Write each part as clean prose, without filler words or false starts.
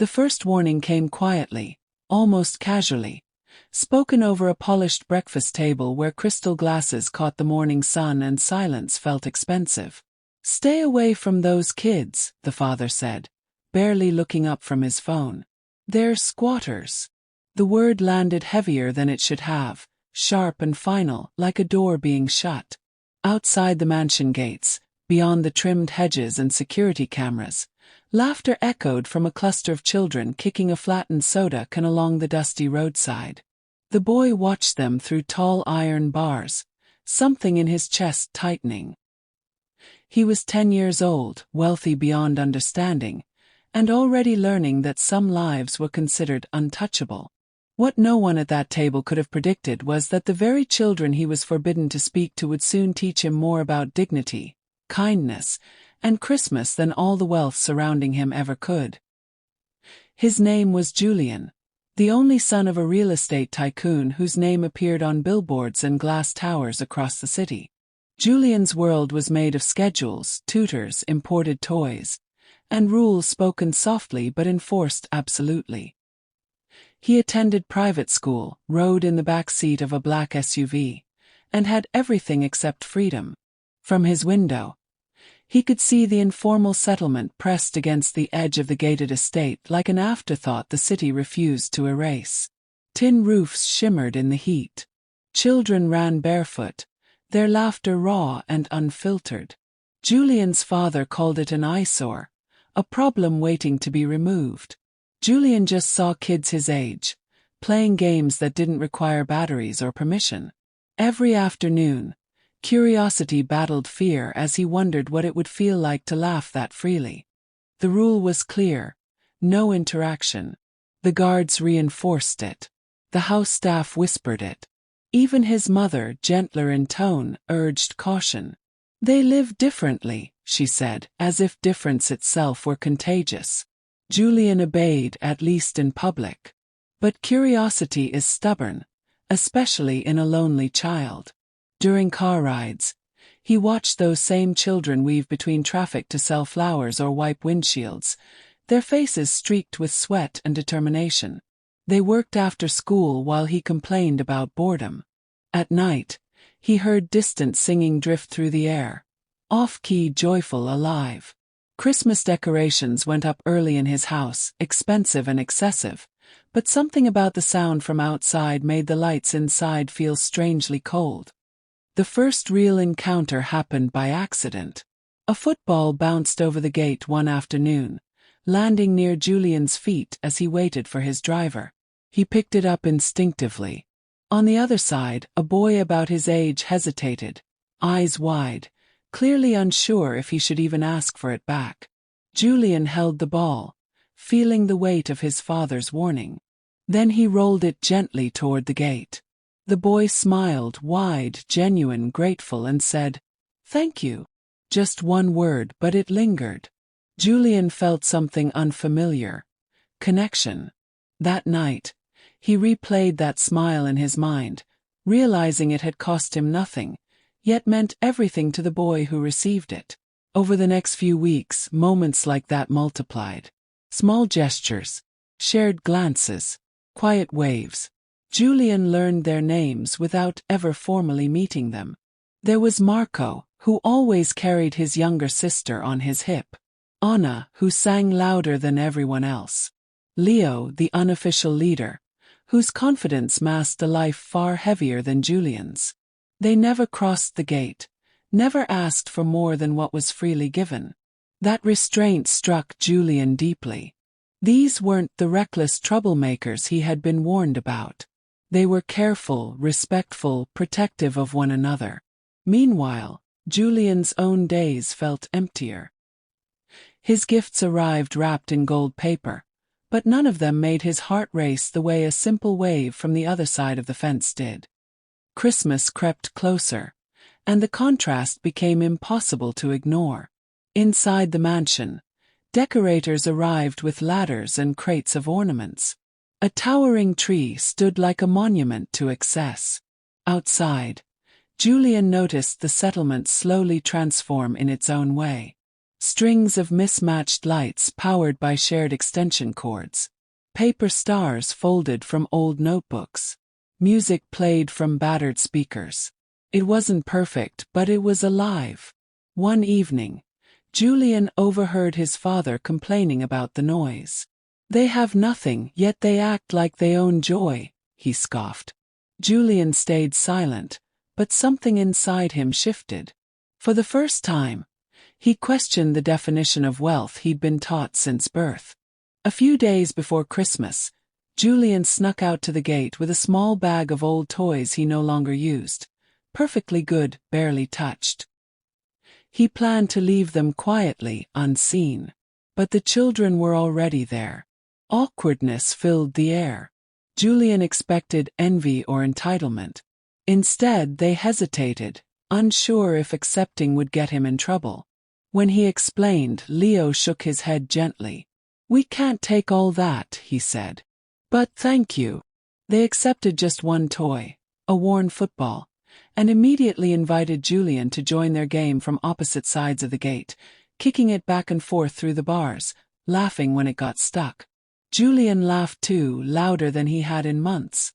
The first warning came quietly, almost casually, spoken over a polished breakfast table where crystal glasses caught the morning sun and silence felt expensive. "Stay away from those kids," the father said, barely looking up from his phone. "They're squatters." The word landed heavier than it should have, sharp and final, like a door being shut. Outside the mansion gates, beyond the trimmed hedges and security cameras, laughter echoed from a cluster of children kicking a flattened soda can along the dusty roadside. The boy watched them through tall iron bars, something in his chest tightening. He was 10 years old, wealthy beyond understanding, and already learning that some lives were considered untouchable. What no one at that table could have predicted was that the very children he was forbidden to speak to would soon teach him more about dignity, kindness, and Christmas than all the wealth surrounding him ever could. His name was Julian, the only son of a real estate tycoon whose name appeared on billboards and glass towers across the city. Julian's world was made of schedules, tutors, imported toys, and rules spoken softly but enforced absolutely. He attended private school, rode in the back seat of a black SUV, and had everything except freedom. From his window, he could see the informal settlement pressed against the edge of the gated estate like an afterthought the city refused to erase. Tin roofs shimmered in the heat. Children ran barefoot, their laughter raw and unfiltered. Julian's father called it an eyesore, a problem waiting to be removed. Julian just saw kids his age, playing games that didn't require batteries or permission. Every afternoon, curiosity battled fear as he wondered what it would feel like to laugh that freely. The rule was clear: no interaction. The guards reinforced it. The house staff whispered it. Even his mother, gentler in tone, urged caution. "They live differently," she said, as if difference itself were contagious. Julian obeyed, at least in public. But curiosity is stubborn, especially in a lonely child. During car rides, he watched those same children weave between traffic to sell flowers or wipe windshields, their faces streaked with sweat and determination. They worked after school while he complained about boredom. At night, he heard distant singing drift through the air, off-key, joyful, alive. Christmas decorations went up early in his house, expensive and excessive, but something about the sound from outside made the lights inside feel strangely cold. The first real encounter happened by accident. A football bounced over the gate one afternoon, landing near Julian's feet as he waited for his driver. He picked it up instinctively. On the other side, a boy about his age hesitated, eyes wide, clearly unsure if he should even ask for it back. Julian held the ball, feeling the weight of his father's warning. Then he rolled it gently toward the gate. The boy smiled, wide, genuine, grateful, and said, "Thank you." Just one word, but it lingered. Julian felt something unfamiliar. Connection. That night, he replayed that smile in his mind, realizing it had cost him nothing, yet meant everything to the boy who received it. Over the next few weeks, moments like that multiplied. Small gestures, shared glances, quiet waves. Julian learned their names without ever formally meeting them. There was Marco, who always carried his younger sister on his hip. Anna, who sang louder than everyone else. Leo, the unofficial leader, whose confidence masked a life far heavier than Julian's. They never crossed the gate, never asked for more than what was freely given. That restraint struck Julian deeply. These weren't the reckless troublemakers he had been warned about. They were careful, respectful, protective of one another. Meanwhile, Julian's own days felt emptier. His gifts arrived wrapped in gold paper, but none of them made his heart race the way a simple wave from the other side of the fence did. Christmas crept closer, and the contrast became impossible to ignore. Inside the mansion, decorators arrived with ladders and crates of ornaments. A towering tree stood like a monument to excess. Outside, Julian noticed the settlement slowly transform in its own way. Strings of mismatched lights powered by shared extension cords. Paper stars folded from old notebooks. Music played from battered speakers. It wasn't perfect, but it was alive. One evening, Julian overheard his father complaining about the noise. "They have nothing, yet they act like they own joy," he scoffed. Julian stayed silent, but something inside him shifted. For the first time, he questioned the definition of wealth he'd been taught since birth. A few days before Christmas, Julian snuck out to the gate with a small bag of old toys he no longer used. Perfectly good, barely touched. He planned to leave them quietly, unseen. But the children were already there. Awkwardness filled the air. Julian expected envy or entitlement. Instead, they hesitated, unsure if accepting would get him in trouble. When he explained, Leo shook his head gently. "We can't take all that," he said. "But thank you." They accepted just one toy, a worn football, and immediately invited Julian to join their game from opposite sides of the gate, kicking it back and forth through the bars, laughing when it got stuck. Julian laughed too, louder than he had in months.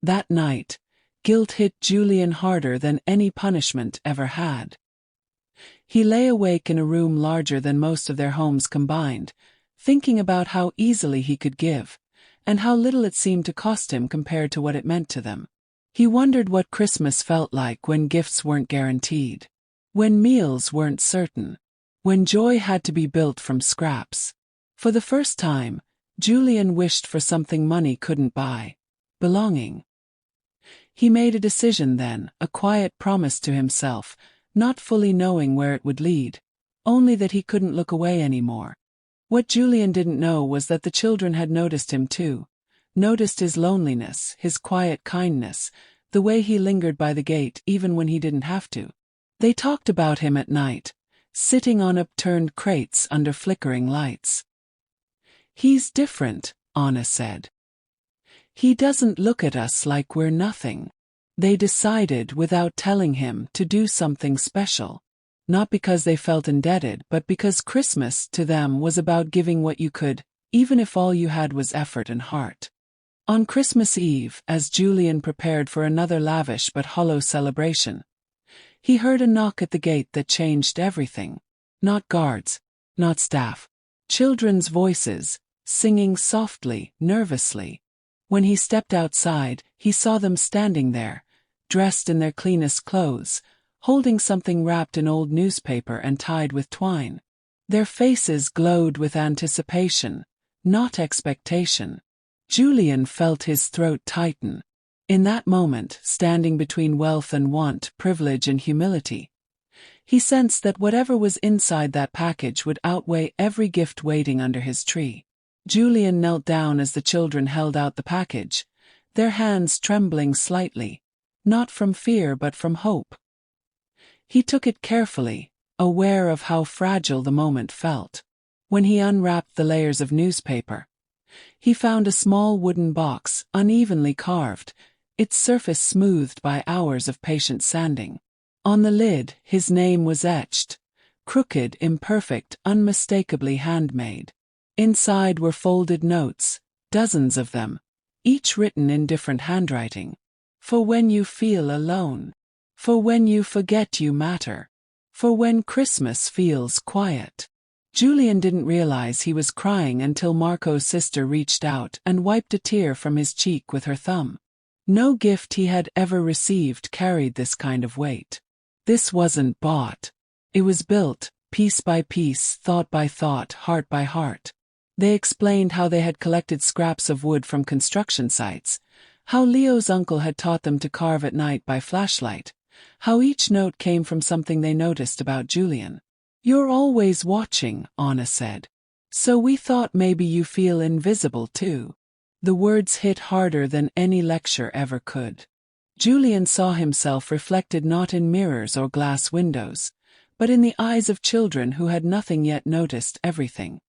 That night, guilt hit Julian harder than any punishment ever had. He lay awake in a room larger than most of their homes combined, thinking about how easily he could give, and how little it seemed to cost him compared to what it meant to them. He wondered what Christmas felt like when gifts weren't guaranteed, when meals weren't certain, when joy had to be built from scraps. For the first time, Julian wished for something money couldn't buy: belonging. He made a decision then, a quiet promise to himself, not fully knowing where it would lead, only that he couldn't look away anymore. What Julian didn't know was that the children had noticed him too, noticed his loneliness, his quiet kindness, the way he lingered by the gate even when he didn't have to. They talked about him at night, sitting on upturned crates under flickering lights. "He's different," Anna said. "He doesn't look at us like we're nothing." They decided, without telling him, to do something special. Not because they felt indebted, but because Christmas, to them, was about giving what you could, even if all you had was effort and heart. On Christmas Eve, as Julian prepared for another lavish but hollow celebration, he heard a knock at the gate that changed everything. Not guards, not staff. Children's voices, singing softly, nervously. When he stepped outside, he saw them standing there, dressed in their cleanest clothes, holding something wrapped in old newspaper and tied with twine. Their faces glowed with anticipation, not expectation. Julian felt his throat tighten. In that moment, standing between wealth and want, privilege and humility, he sensed that whatever was inside that package would outweigh every gift waiting under his tree. Julian knelt down as the children held out the package, their hands trembling slightly, not from fear but from hope. He took it carefully, aware of how fragile the moment felt. When he unwrapped the layers of newspaper, he found a small wooden box, unevenly carved, its surface smoothed by hours of patient sanding. On the lid, his name was etched, crooked, imperfect, unmistakably handmade. Inside were folded notes, dozens of them, each written in different handwriting. For when you feel alone. For when you forget you matter. For when Christmas feels quiet. Julian didn't realize he was crying until Marco's sister reached out and wiped a tear from his cheek with her thumb. No gift he had ever received carried this kind of weight. This wasn't bought. It was built, piece by piece, thought by thought, heart by heart. They explained how they had collected scraps of wood from construction sites, how Leo's uncle had taught them to carve at night by flashlight, how each note came from something they noticed about Julian. "You're always watching," Anna said. "So we thought maybe you feel invisible too." The words hit harder than any lecture ever could. Julian saw himself reflected not in mirrors or glass windows, but in the eyes of children who had nothing yet noticed everything.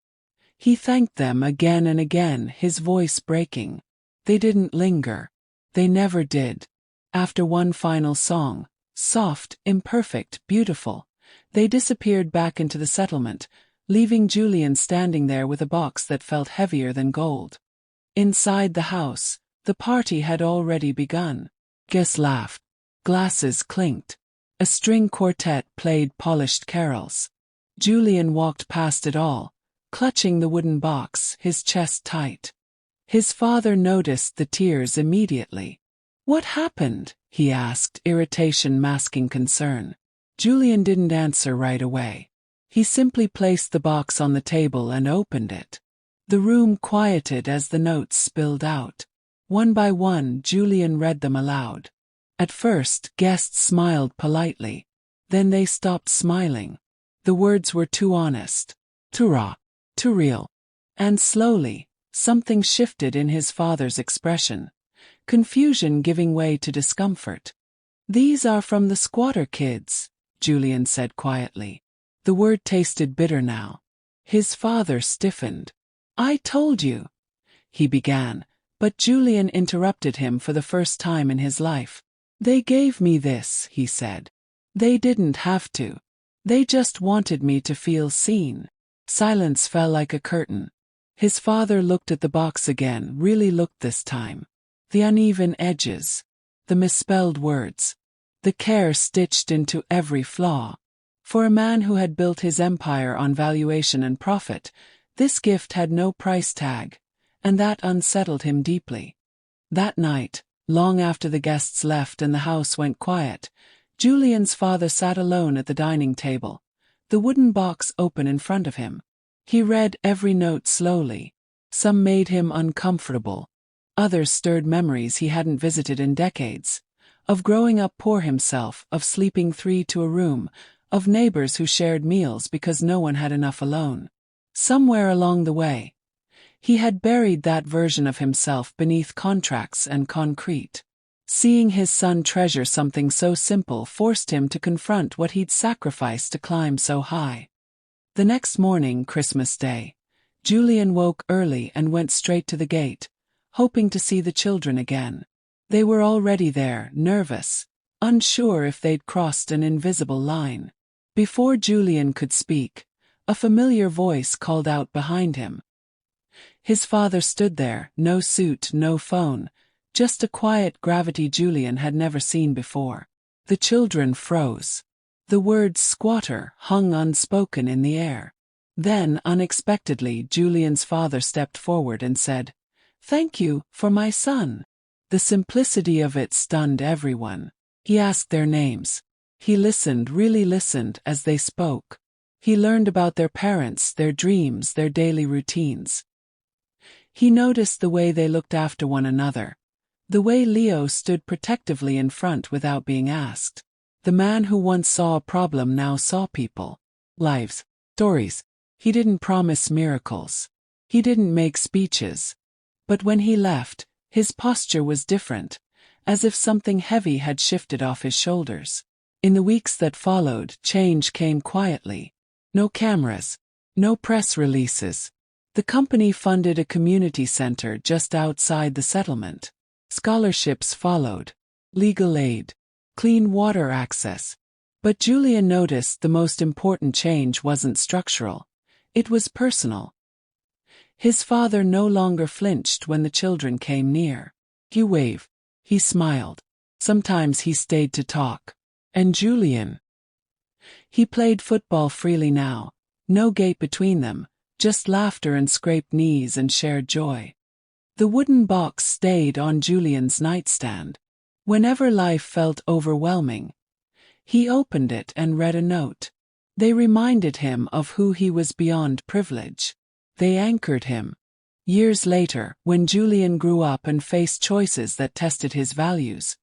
He thanked them again and again, his voice breaking. They didn't linger. They never did. After one final song, soft, imperfect, beautiful, They disappeared back into the settlement, leaving Julian standing there with a box that felt heavier than gold. Inside the house, the party had already begun. Guests laughed. Glasses clinked. A string quartet played polished carols. Julian walked past it all, clutching the wooden box, his chest tight. His father noticed the tears immediately. "What happened?" he asked, irritation masking concern. Julian didn't answer right away. He simply placed the box on the table and opened it. The room quieted as the notes spilled out. One by one, Julian read them aloud. At first, guests smiled politely. Then they stopped smiling. The words were too honest, too raw, too real. And slowly, something shifted in his father's expression, confusion giving way to discomfort. "These are from the squatter kids," Julian said quietly. The word tasted bitter now. His father stiffened. "I told you," he began, but Julian interrupted him for the first time in his life. "They gave me this," he said. "They didn't have to. They just wanted me to feel seen." Silence fell like a curtain. His father looked at the box again, really looked this time. The uneven edges, the misspelled words, the care stitched into every flaw. For a man who had built his empire on valuation and profit, this gift had no price tag, and that unsettled him deeply. That night, long after the guests left and the house went quiet, Julian's father sat alone at the dining table, the wooden box open in front of him. He read every note slowly. Some made him uncomfortable. Others stirred memories he hadn't visited in decades. Of growing up poor himself, of sleeping 3 to a room, of neighbors who shared meals because no one had enough alone. Somewhere along the way, he had buried that version of himself beneath contracts and concrete. Seeing his son treasure something so simple forced him to confront what he'd sacrificed to climb so high. The next morning, Christmas Day, Julian woke early and went straight to the gate, hoping to see the children again. They were already there, nervous, unsure if they'd crossed an invisible line. Before Julian could speak, a familiar voice called out behind him. His father stood there, no suit, no phone, just a quiet gravity Julian had never seen before. The children froze. The word squatter hung unspoken in the air. Then, unexpectedly, Julian's father stepped forward and said, "Thank you for my son." The simplicity of it stunned everyone. He asked their names. He listened, really listened, as they spoke. He learned about their parents, their dreams, their daily routines. He noticed the way they looked after one another. The way Leo stood protectively in front without being asked. The man who once saw a problem now saw people, lives, stories. He didn't promise miracles. He didn't make speeches. But when he left, his posture was different, as if something heavy had shifted off his shoulders. In the weeks that followed, change came quietly. No cameras, no press releases. The company funded a community center just outside the settlement. Scholarships followed, legal aid, clean water access. But Julian noticed the most important change wasn't structural. It was personal. His father no longer flinched when the children came near. He waved. He smiled. Sometimes he stayed to talk. And Julian? He played football freely now. No gate between them, just laughter and scraped knees and shared joy. The wooden box stayed on Julian's nightstand. Whenever life felt overwhelming, he opened it and read a note. They reminded him of who he was beyond privilege. They anchored him. Years later, when Julian grew up and faced choices that tested his values,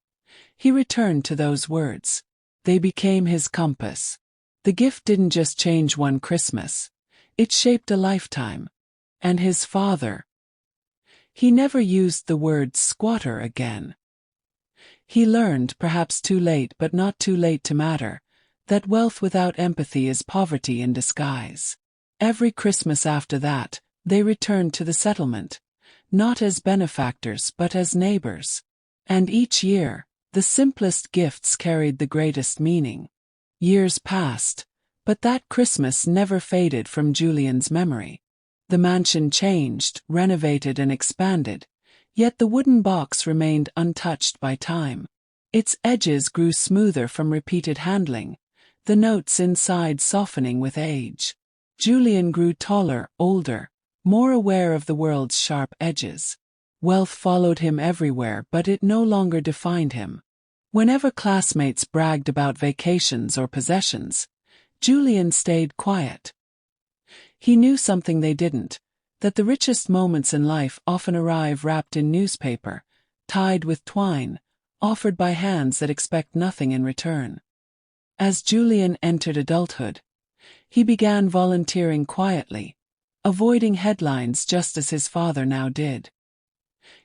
he returned to those words. They became his compass. The gift didn't just change one Christmas. It shaped a lifetime. And his father. He never used the word squatter again. He learned, perhaps too late but not too late to matter, that wealth without empathy is poverty in disguise. Every Christmas after that, they returned to the settlement, not as benefactors but as neighbors. And each year, the simplest gifts carried the greatest meaning. Years passed, But that Christmas never faded from Julian's memory. The mansion changed, renovated and expanded, yet the wooden box remained untouched by time. Its edges grew smoother from repeated handling, the notes inside softening with age. Julian grew taller, older, more aware of the world's sharp edges. Wealth followed him everywhere, but it no longer defined him. Whenever classmates bragged about vacations or possessions, Julian stayed quiet. He knew something they didn't, that the richest moments in life often arrive wrapped in newspaper, tied with twine, offered by hands that expect nothing in return. As Julian entered adulthood, he began volunteering quietly, avoiding headlines just as his father now did.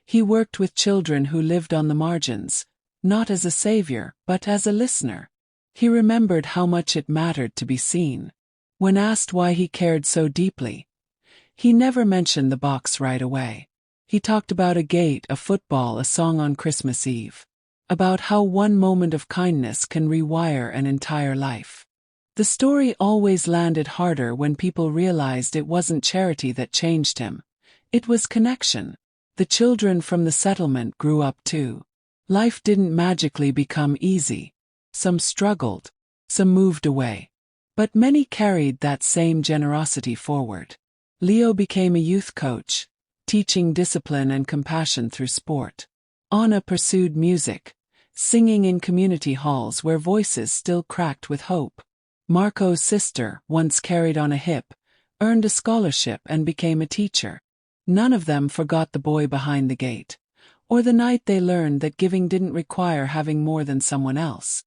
He worked with children who lived on the margins, not as a savior, but as a listener. He remembered how much it mattered to be seen. When asked why he cared so deeply, he never mentioned the box right away. He talked about a gate, a football, a song on Christmas Eve. About how one moment of kindness can rewire an entire life. The story always landed harder when people realized it wasn't charity that changed him. It was connection. The children from the settlement grew up too. Life didn't magically become easy. Some struggled, some moved away. But many carried that same generosity forward. Leo became a youth coach, teaching discipline and compassion through sport. Anna pursued music, singing in community halls where voices still cracked with hope. Marco's sister, once carried on a hip, earned a scholarship and became a teacher. None of them forgot the boy behind the gate, or the night they learned that giving didn't require having more than someone else.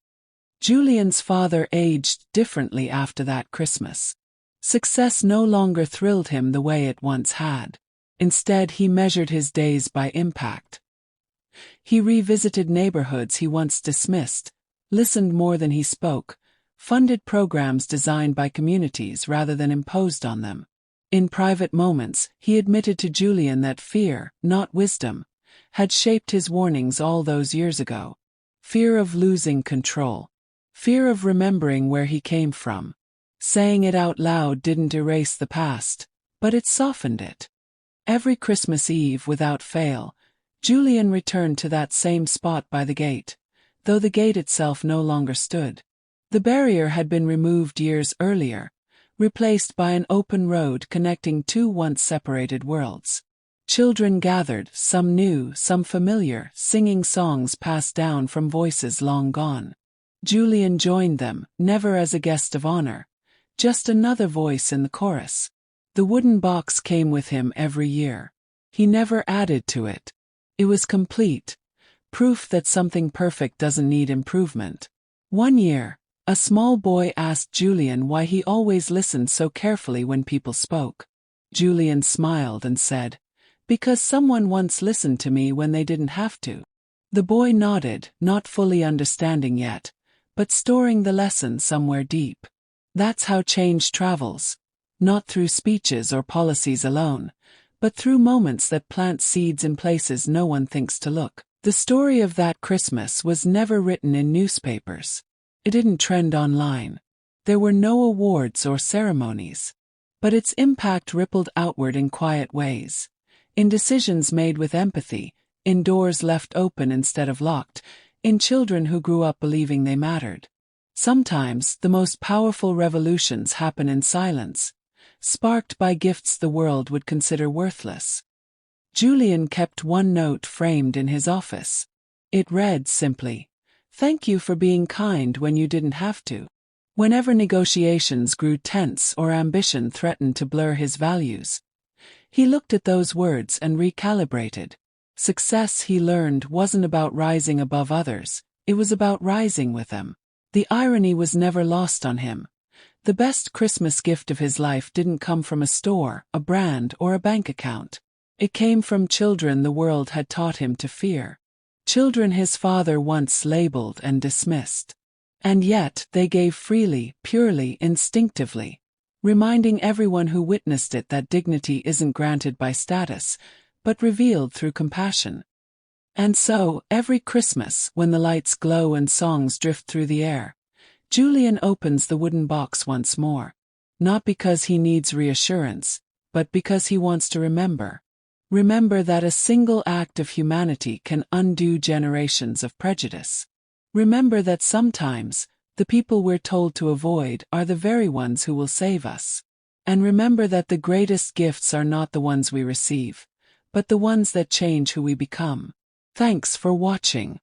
Julian's father aged differently after that Christmas. Success no longer thrilled him the way it once had. Instead, he measured his days by impact. He revisited neighborhoods he once dismissed, listened more than he spoke, funded programs designed by communities rather than imposed on them. In private moments, he admitted to Julian that fear, not wisdom, had shaped his warnings all those years ago. Fear of losing control. Fear of remembering where he came from. Saying it out loud didn't erase the past, but it softened it. Every Christmas Eve, without fail, Julian returned to that same spot by the gate, though the gate itself no longer stood. The barrier had been removed years earlier, replaced by an open road connecting two once separated worlds. Children gathered, some new, some familiar, singing songs passed down from voices long gone. Julian joined them, never as a guest of honor, just another voice in the chorus. The wooden box came with him every year. He never added to it. It was complete, proof that something perfect doesn't need improvement. One year, a small boy asked Julian why he always listened so carefully when people spoke. Julian smiled and said, "Because someone once listened to me when they didn't have to." The boy nodded, not fully understanding yet, but storing the lesson somewhere deep. That's how change travels, not through speeches or policies alone, but through moments that plant seeds in places no one thinks to look. The story of that Christmas was never written in newspapers. It didn't trend online. There were no awards or ceremonies. But its impact rippled outward in quiet ways. In decisions made with empathy, in doors left open instead of locked, in children who grew up believing they mattered. Sometimes, the most powerful revolutions happen in silence, sparked by gifts the world would consider worthless. Julian kept one note framed in his office. It read simply, "Thank you for being kind when you didn't have to." Whenever negotiations grew tense or ambition threatened to blur his values, he looked at those words and recalibrated. Success, he learned, wasn't about rising above others, it was about rising with them. The irony was never lost on him. The best Christmas gift of his life didn't come from a store, a brand, or a bank account. It came from children the world had taught him to fear. Children his father once labeled and dismissed. And yet, they gave freely, purely, instinctively, reminding everyone who witnessed it that dignity isn't granted by status, but revealed through compassion. And so, every Christmas, when the lights glow and songs drift through the air, Julian opens the wooden box once more. Not because he needs reassurance, but because he wants to remember. Remember that a single act of humanity can undo generations of prejudice. Remember that sometimes, the people we're told to avoid are the very ones who will save us. And remember that the greatest gifts are not the ones we receive, but the ones that change who we become. Thanks for watching.